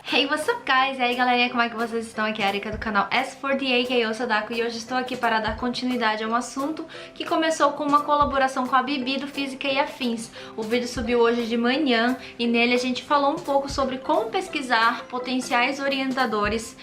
Hey, what's up guys? E aí galerinha, como é que vocês estão? Aqui é a Erika do canal S4DA Sadako e hoje estou aqui para dar continuidade a um assunto que começou com uma colaboração com a Bibi do Física e Afins. O vídeo subiu hoje de manhã e nele a gente falou um pouco sobre como pesquisar potenciais orientadores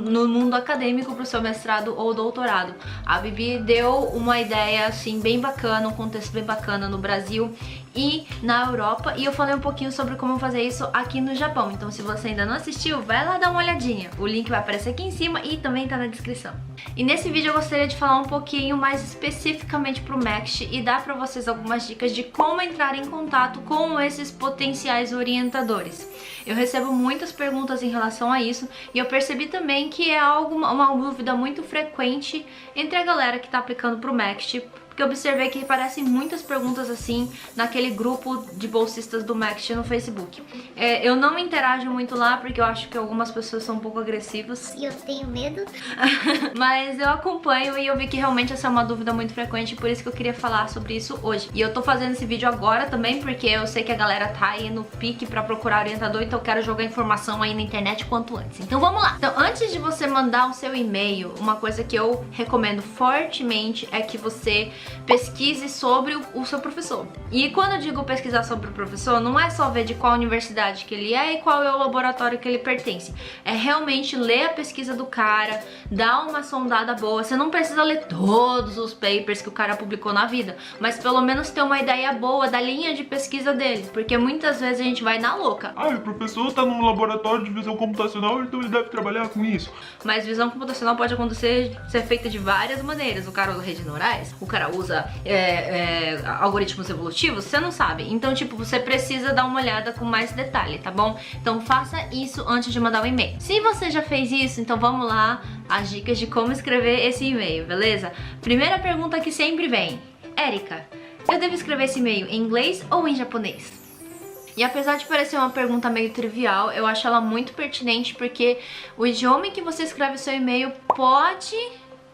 no mundo acadêmico para o seu mestrado ou doutorado. A Bibi deu uma ideia assim bem bacana, um contexto bem bacana no Brasil e na Europa, e eu falei um pouquinho sobre como fazer isso aqui no Japão. Então se você ainda não assistiu, vai lá dar uma olhadinha. O link vai aparecer aqui em cima e também tá na descrição. E nesse vídeo eu gostaria de falar um pouquinho mais especificamente pro MEXT e dar pra vocês algumas dicas de como entrar em contato com esses potenciais orientadores. Eu recebo muitas perguntas em relação a isso e eu percebi também que é uma dúvida muito frequente entre a galera que tá aplicando pro MEXT, porque eu observei que aparecem muitas perguntas assim naquele grupo de bolsistas do MEXT no Facebook. Eu não interajo muito lá porque eu acho que algumas pessoas são um pouco agressivas. E eu tenho medo. Mas eu acompanho e eu vi que realmente essa é uma dúvida muito frequente, por isso que eu queria falar sobre isso hoje. E eu tô fazendo esse vídeo agora também porque eu sei que a galera tá aí no pique pra procurar orientador, então eu quero jogar informação aí na internet quanto antes. Então vamos lá! Então antes de você mandar o seu e-mail, uma coisa que eu recomendo fortemente é que você pesquise sobre o seu professor. E quando eu digo pesquisar sobre o professor, não é só ver de qual universidade que ele é e qual é o laboratório que ele pertence. É realmente ler a pesquisa do cara, dar uma sondada boa. Você não precisa ler todos os papers que o cara publicou na vida, mas pelo menos ter uma ideia boa da linha de pesquisa dele, porque muitas vezes a gente vai na louca. Ah, o professor tá num laboratório de visão computacional, então ele deve trabalhar com isso. Mas visão computacional pode ser feita de várias maneiras. O cara usa redes neurais, o cara usa algoritmos evolutivos, você não sabe. Então, tipo, você precisa dar uma olhada com mais detalhe, tá bom? Então faça isso antes de mandar o e-mail. Se você já fez isso, então vamos lá, as dicas de como escrever esse e-mail, beleza? Primeira pergunta que sempre vem: Erika, eu devo escrever esse e-mail em inglês ou em japonês? E apesar de parecer uma pergunta meio trivial, eu acho ela muito pertinente porque o idioma em que você escreve o seu e-mail pode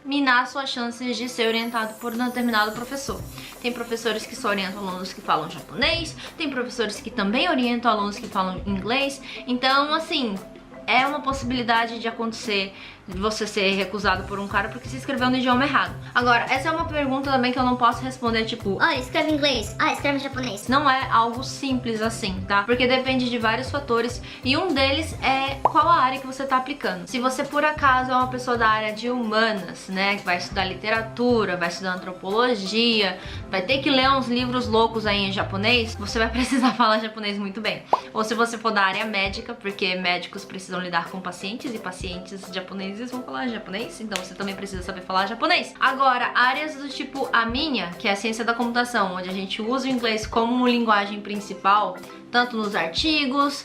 minar suas chances de ser orientado por um determinado professor. Tem professores que só orientam alunos que falam japonês, tem professores que também orientam alunos que falam inglês, então assim, é uma possibilidade de acontecer você ser recusado por um cara porque se escreveu no idioma errado. Agora, essa é uma pergunta também que eu não posso responder, tipo, Escreve em inglês. Escreve em japonês. não é algo simples assim, tá? Porque depende de vários fatores e um deles é qual a área que você tá aplicando. Se você por acaso é uma pessoa da área de humanas, né, que vai estudar literatura, vai estudar antropologia, vai ter que ler uns livros loucos aí em japonês, você vai precisar falar japonês muito bem. Ou se você for da área médica, porque médicos precisam lidar com pacientes e pacientes japoneses vão falar japonês, então você também precisa saber falar japonês. Agora, áreas do tipo a minha, que é a ciência da computação, onde a gente usa o inglês como linguagem principal, tanto nos artigos,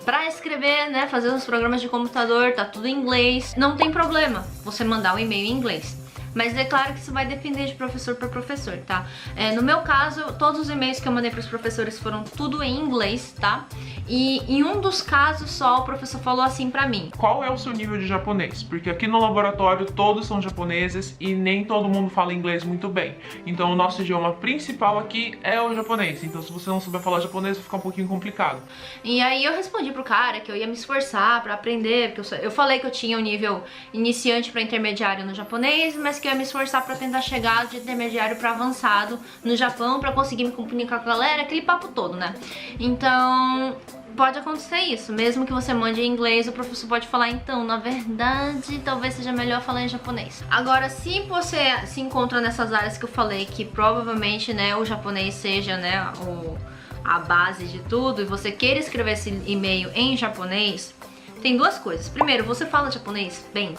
pra escrever, né, fazer os programas de computador, tá tudo em inglês, não tem problema você mandar um e-mail em inglês. Mas é claro que isso vai depender de professor para professor, tá? No meu caso, todos os e-mails que eu mandei para os professores foram tudo em inglês, tá? E em um dos casos só, o professor falou assim pra mim: Qual é o seu nível de japonês? Porque aqui no laboratório todos são japoneses e nem todo mundo fala inglês muito bem. Então o nosso idioma principal aqui é o japonês. Então se você não souber falar japonês, vai ficar um pouquinho complicado. E aí eu respondi pro cara que eu ia me esforçar pra aprender, porque eu falei que eu tinha um nível iniciante pra intermediário no japonês, mas que eu ia me esforçar pra tentar chegar de intermediário pra avançado no Japão, pra conseguir me comunicar com a galera, aquele papo todo, né? Então pode acontecer isso, mesmo que você mande em inglês, o professor pode falar, então, na verdade, talvez seja melhor falar em japonês. Agora, se você se encontra nessas áreas que eu falei, que provavelmente, né, o japonês seja, né, a base de tudo, e você queira escrever esse e-mail em japonês, tem duas coisas. Primeiro, você fala japonês bem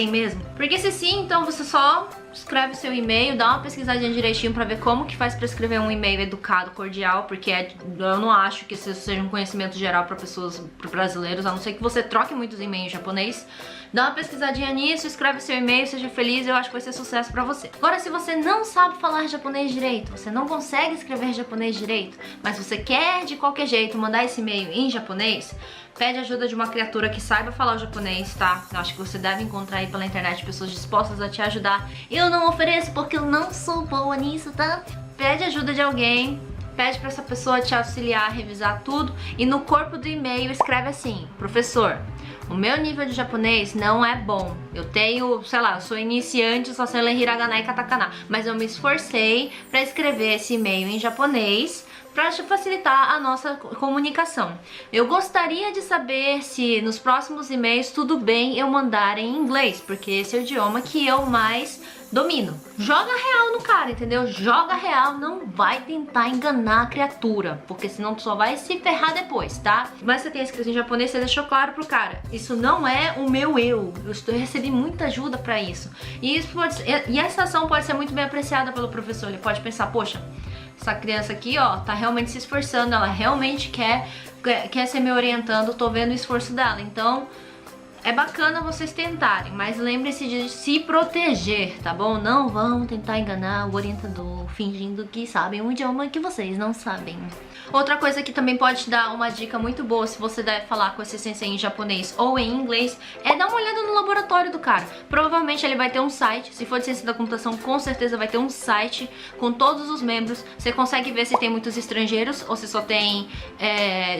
mesmo? Porque se sim, então você só escreve seu e-mail, dá uma pesquisadinha direitinho pra ver como que faz pra escrever um e-mail educado, cordial, porque eu não acho que isso seja um conhecimento geral pra pessoas, pra brasileiros, a não ser que você troque muitos e-mails em japonês. Dá uma pesquisadinha nisso, escreve seu e-mail, seja feliz, eu acho que vai ser sucesso pra você. Agora, se você não sabe falar japonês direito, você não consegue escrever japonês direito, mas você quer de qualquer jeito mandar esse e-mail em japonês, pede ajuda de uma criatura que saiba falar o japonês, tá? Eu acho que você deve encontrar aí pela internet pessoas dispostas a te ajudar. Eu não ofereço porque eu não sou boa nisso, tá? Pede ajuda de alguém, pede pra essa pessoa te auxiliar a revisar tudo e no corpo do e-mail escreve assim: professor, o meu nível de japonês não é bom. Eu tenho, sei lá, eu sou iniciante, só sei ler hiragana e katakana, mas eu me esforcei pra escrever esse e-mail em japonês para facilitar a nossa comunicação. Eu gostaria de saber se nos próximos e-mails tudo bem eu mandar em inglês, porque esse é o idioma que eu mais domino. Joga real no cara, entendeu? Joga real, não vai tentar enganar a criatura, porque senão tu só vai se ferrar depois, tá? Mas você tem escrito em japonês, você deixou claro pro cara: isso não é o meu eu recebi muita ajuda pra isso. E essa ação pode ser muito bem apreciada pelo professor. Ele pode pensar: poxa, essa criança aqui, ó, tá realmente se esforçando, ela realmente quer ser me orientando, tô vendo o esforço dela. Então, é bacana vocês tentarem, mas lembre-se de se proteger, tá bom? Não vão tentar enganar o orientador fingindo que sabem um idioma que vocês não sabem. Outra coisa que também pode te dar uma dica muito boa se você deve falar com esse sensei em japonês ou em inglês é dar uma olhada no laboratório do cara. Provavelmente ele vai ter um site, se for de ciência da computação, com certeza vai ter um site com todos os membros. Você consegue ver se tem muitos estrangeiros ou se só tem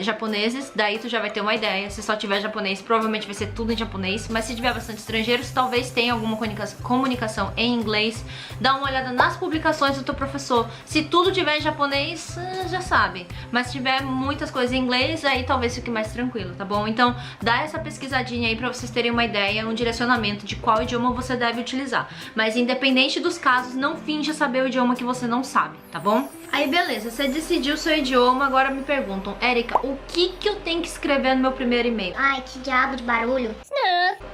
japoneses, daí tu já vai ter uma ideia. Se só tiver japonês, provavelmente vai ser tudo em japonês, mas se tiver bastante estrangeiros, talvez tenha alguma comunicação em inglês. Dá uma olhada nas publicações do teu professor. Se tudo tiver em japonês, já sabe. Mas se tiver muitas coisas em inglês, aí talvez fique mais tranquilo, tá bom? Então, dá essa pesquisadinha aí pra vocês terem uma ideia, um direcionamento de qual idioma você deve utilizar. Mas independente dos casos, não finja saber o idioma que você não sabe, tá bom? Aí beleza, você decidiu o seu idioma, agora me perguntam: Erika, o que eu tenho que escrever no meu primeiro e-mail? Ai, que diabo de barulho.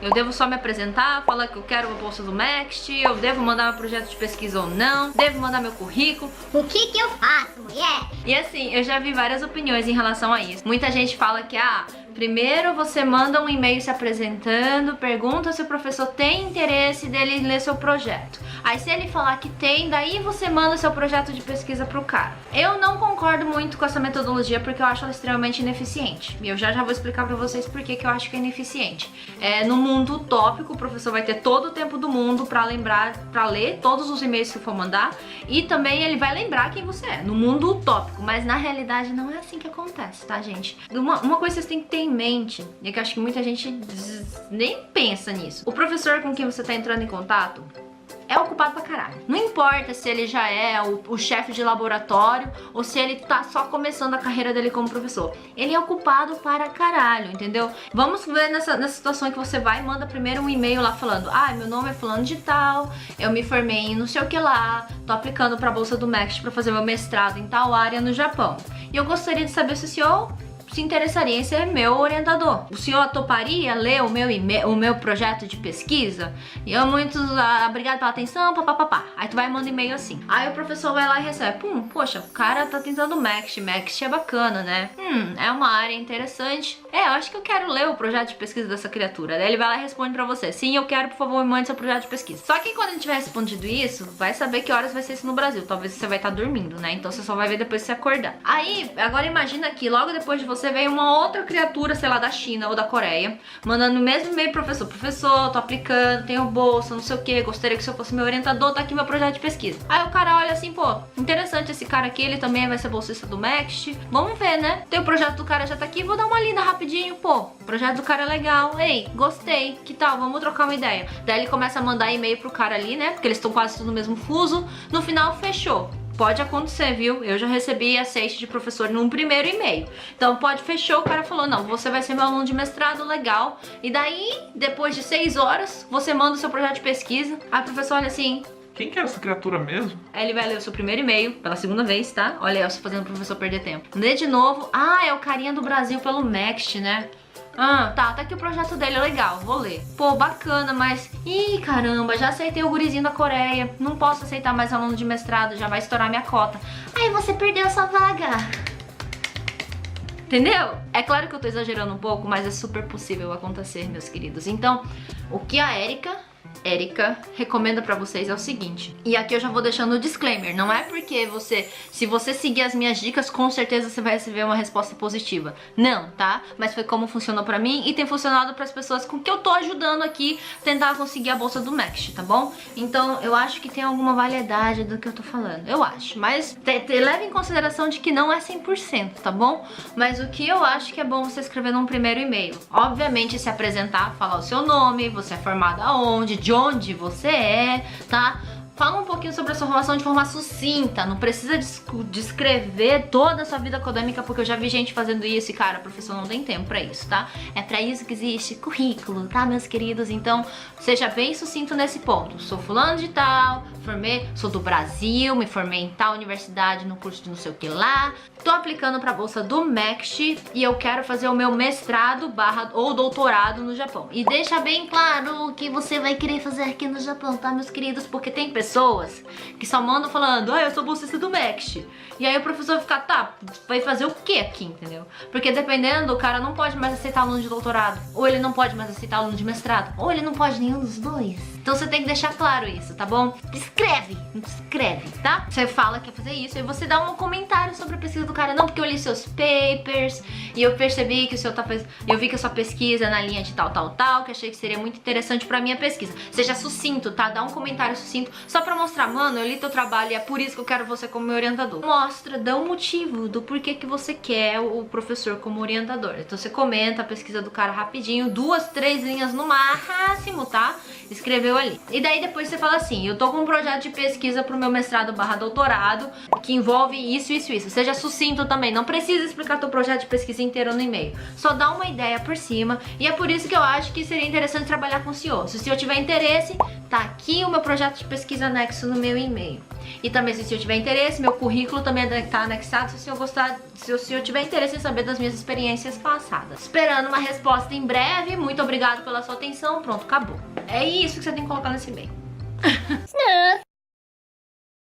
Eu devo só me apresentar, falar que eu quero uma bolsa do Next, eu devo mandar meu projeto de pesquisa ou não, devo mandar meu currículo. O que eu faço, mulher? E assim, eu já vi várias opiniões em relação a isso. Muita gente fala que, primeiro você manda um e-mail se apresentando, pergunta se o professor tem interesse dele ler seu projeto. Aí se ele falar que tem, daí você manda seu projeto de pesquisa pro cara. Eu não concordo muito com essa metodologia porque eu acho ela extremamente ineficiente. E eu já vou explicar pra vocês por que eu acho que é ineficiente. No mundo utópico, o professor vai ter todo o tempo do mundo pra ler todos os e-mails que for mandar. E também ele vai lembrar quem você é, no mundo utópico. Mas na realidade não é assim que acontece, tá, gente? Uma coisa que vocês têm que ter em mente, e que eu acho que muita gente nem pensa nisso: o professor com quem você tá entrando em contato é ocupado pra caralho. Não importa se ele já é o chefe de laboratório ou se ele tá só começando a carreira dele como professor. Ele é ocupado para caralho, entendeu? Vamos ver nessa situação que você vai e manda primeiro um e-mail lá falando: meu nome é fulano de tal, eu me formei em não sei o que lá, tô aplicando pra bolsa do MEXT pra fazer meu mestrado em tal área no Japão. E eu gostaria de saber se o senhor se interessaria em ser meu orientador. O senhor toparia ler o meu projeto de pesquisa? E eu muito obrigado pela atenção, papapá. Aí tu vai e manda e-mail assim. Aí o professor vai lá e recebe: poxa, o cara tá tentando MEXT. MEXT é bacana, né? É uma área interessante. Eu acho que eu quero ler o projeto de pesquisa dessa criatura. Daí ele vai lá e responde pra você: sim, eu quero, por favor, me mande seu projeto de pesquisa. Só que quando ele tiver respondido isso, vai saber que horas vai ser isso no Brasil. Talvez você vai estar dormindo, né? Então você só vai ver depois que você acordar. Aí, agora imagina que logo depois de você veio uma outra criatura, sei lá, da China ou da Coreia, mandando o mesmo e-mail: professor, tô aplicando, tenho bolsa, não sei o que, gostaria que o senhor fosse meu orientador, tá aqui meu projeto de pesquisa. Aí o cara olha assim: pô, interessante esse cara aqui, ele também vai ser bolsista do MEXT, vamos ver, né? Tem o projeto do cara, já tá aqui, vou dar uma lida rapidinho, pô, o projeto do cara é legal, ei, gostei, que tal, vamos trocar uma ideia. Daí ele começa a mandar e-mail pro cara ali, né, porque eles estão quase tudo no mesmo fuso, no final fechou. Pode acontecer, viu? Eu já recebi aceite de professor num primeiro e-mail. Então fechou, o cara falou: não, você vai ser meu aluno de mestrado, legal. E daí, depois de 6 horas, você manda o seu projeto de pesquisa. Aí o professor olha assim: quem que é essa criatura mesmo? Aí ele vai ler o seu primeiro e-mail pela segunda vez, tá? Olha, eu estou fazendo o professor perder tempo. Lê de novo: é o carinha do Brasil pelo MEXT, né? Tá aqui o projeto dele, legal, vou ler. Pô, bacana, mas... Ih, caramba, já aceitei o gurizinho da Coreia. Não posso aceitar mais aluno de mestrado, já vai estourar minha cota. Aí você perdeu a sua vaga. Entendeu? É claro que eu tô exagerando um pouco, mas é super possível acontecer, meus queridos. Então, o que a Erika Erika recomenda pra vocês é o seguinte, e aqui eu já vou deixando o disclaimer, não é porque se você seguir as minhas dicas, com certeza você vai receber uma resposta positiva, não, tá? Mas foi como funcionou pra mim e tem funcionado pras pessoas com que eu tô ajudando aqui tentar conseguir a bolsa do MEXT, tá bom? Então eu acho que tem alguma validade do que eu tô falando, eu acho, mas leve em consideração de que não é 100%, tá bom? Mas o que eu acho que é bom você escrever num primeiro e-mail, obviamente se apresentar, falar o seu nome, você é formada aonde, de onde você é, tá? Fala um pouquinho sobre a sua formação de forma sucinta, não precisa descrever toda a sua vida acadêmica, porque eu já vi gente fazendo isso e, cara, professor não tem tempo pra isso, tá? É pra isso que existe currículo, tá, meus queridos? Então, seja bem sucinto nesse ponto. Sou fulano de tal, sou do Brasil, me formei em tal universidade no curso de não sei o que lá, tô aplicando pra bolsa do MEXT e eu quero fazer o meu mestrado ou doutorado no Japão. E deixa bem claro o que você vai querer fazer aqui no Japão, tá, meus queridos? Porque tem pessoas que só mandam falando, eu sou bolsista do MEXT. E aí o professor fica, tá, vai fazer o que aqui, entendeu? Porque dependendo, o cara não pode mais aceitar aluno de doutorado, ou ele não pode mais aceitar aluno de mestrado, ou ele não pode nenhum dos dois. Então você tem que deixar claro isso, tá bom? Escreve, tá? Você fala que quer fazer isso e você dá um comentário sobre a pesquisa do cara. Não, porque eu li seus papers e eu percebi que eu vi que a sua pesquisa é na linha de tal, que achei que seria muito interessante pra minha pesquisa. Seja sucinto, tá? Dá um comentário sucinto, só pra mostrar, mano, eu li teu trabalho e é por isso que eu quero você como meu orientador. Mostra, dá um motivo do porquê que você quer o professor como orientador. Então você comenta a pesquisa do cara rapidinho, 2, 3 linhas no máximo, tá? Escreveu ali. E daí depois você fala assim, eu tô com um projeto de pesquisa pro meu mestrado / doutorado que envolve isso. Seja sucinto também, não precisa explicar teu projeto de pesquisa inteiro no e-mail. Só dá uma ideia por cima e é por isso que eu acho que seria interessante trabalhar com o CEO. Se o CEO tiver interesse, tá aqui o meu projeto de pesquisa anexo no meu e-mail. E também se o senhor tiver interesse, meu currículo também tá anexado se o senhor tiver interesse em saber das minhas experiências passadas. Esperando uma resposta em breve, muito obrigado pela sua atenção, pronto, acabou. É isso que você tem que colocar nesse e-mail.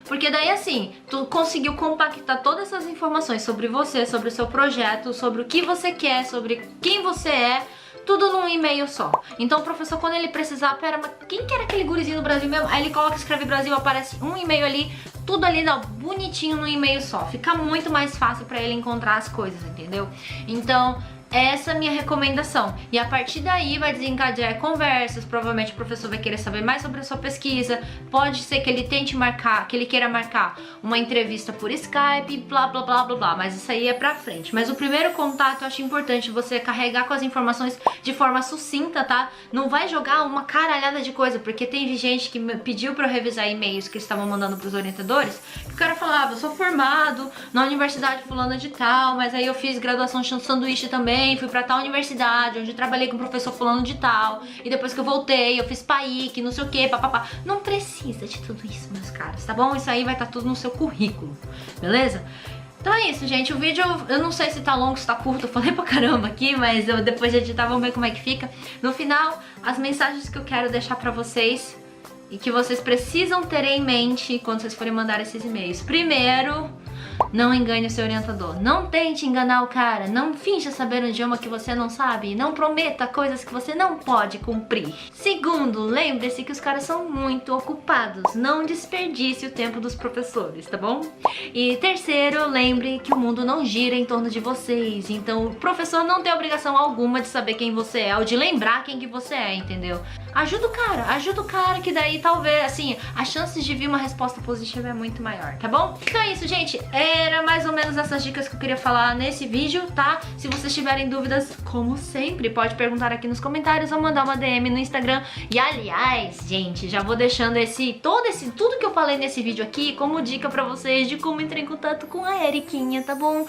Porque daí assim, tu conseguiu compactar todas essas informações sobre você, sobre o seu projeto, sobre o que você quer, sobre quem você é, tudo num e-mail só. Então o professor, quando ele precisar, pera, mas quem que era aquele gurizinho do Brasil mesmo? Aí ele coloca, escreve Brasil, aparece um e-mail ali, tudo ali, ó, bonitinho no e-mail só. Fica muito mais fácil pra ele encontrar as coisas, entendeu? Então, essa é a minha recomendação. E a partir daí vai desencadear conversas, provavelmente o professor vai querer saber mais sobre a sua pesquisa, pode ser que ele tente marcar, que ele queira marcar uma entrevista por Skype, blá blá blá blá blá, mas isso aí é pra frente. Mas o primeiro contato eu acho importante você carregar com as informações de forma sucinta, tá? Não vai jogar uma caralhada de coisa, porque tem gente que me pediu pra eu revisar e-mails que eles estavam mandando pros orientadores, que o cara falava, eu sou formado na universidade fulana de tal, mas aí eu fiz graduação de sanduíche também, fui pra tal universidade, onde trabalhei com o professor fulano de tal, e depois que eu voltei, eu fiz PAIC, não sei o que, papapá. Não precisa de tudo isso, meus caras, tá bom? Isso aí vai estar tudo no seu currículo, beleza? Então é isso, gente, o vídeo, eu não sei se tá longo, se tá curto, eu falei pra caramba aqui, mas eu depois de editar, vamos ver como é que fica. No final, as mensagens que eu quero deixar pra vocês e que vocês precisam ter em mente quando vocês forem mandar esses e-mails. Primeiro, não engane o seu orientador. Não tente enganar o cara. Não finja saber um idioma que você não sabe. Não prometa coisas que você não pode cumprir. Segundo, lembre-se que os caras são muito ocupados. Não desperdice o tempo dos professores, tá bom? E terceiro, lembre que o mundo não gira em torno de vocês. Então o professor não tem obrigação alguma de saber quem você é ou de lembrar quem que você é, entendeu? Ajuda o cara que daí talvez, assim, as chances de vir uma resposta positiva é muito maior, tá bom? Então é isso, gente. Era mais ou menos essas dicas que eu queria falar nesse vídeo, tá? Se vocês tiverem dúvidas, como sempre, pode perguntar aqui nos comentários ou mandar uma DM no Instagram. E aliás, gente, já vou deixando tudo que eu falei nesse vídeo aqui como dica pra vocês de como entrar em contato com a Eriquinha, tá bom?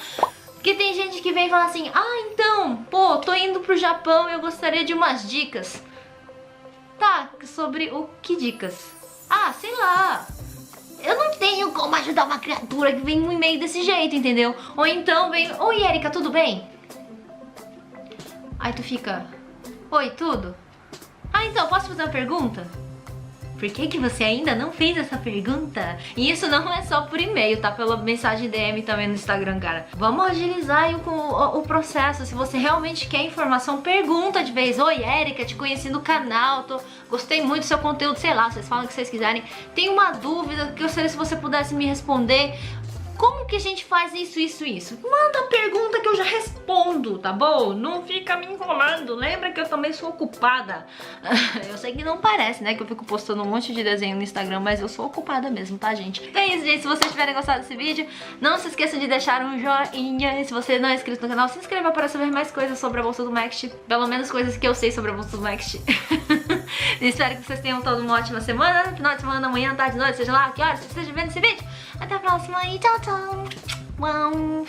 Porque tem gente que vem e fala assim, então, pô, tô indo pro Japão e eu gostaria de umas dicas. Tá, sobre o que dicas? Sei lá. Eu não tenho como ajudar uma criatura que vem um e-mail desse jeito, entendeu? Ou então vem, oi Erika, tudo bem? Aí tu fica, oi, tudo? Então, posso fazer uma pergunta? por que você ainda não fez essa pergunta? E isso não é só por e-mail, tá? Pela mensagem DM também no Instagram, cara. Vamos agilizar aí o processo. Se você realmente quer informação, pergunta de vez. Oi, Érica, te conheci no canal, gostei muito do seu conteúdo, sei lá, vocês falam o que vocês quiserem. Tem uma dúvida que eu gostaria se você pudesse me responder. Como que a gente faz isso? Manda a pergunta que eu já respondo, tá bom? Não fica me enrolando. Lembra que eu também sou ocupada. Eu sei que não parece, né? Que eu fico postando um monte de desenho no Instagram, mas eu sou ocupada mesmo, tá, gente? Então é isso, gente. Se vocês tiverem gostado desse vídeo, não se esqueçam de deixar um joinha. E se você não é inscrito no canal, se inscreva para saber mais coisas sobre a bolsa do Next. Pelo menos coisas que eu sei sobre a bolsa do Next. Espero que vocês tenham toda uma ótima semana. Final de semana, amanhã, tarde, noite, seja lá que horas você esteja vendo esse vídeo. Até a próxima e tchau, tchau. Uau.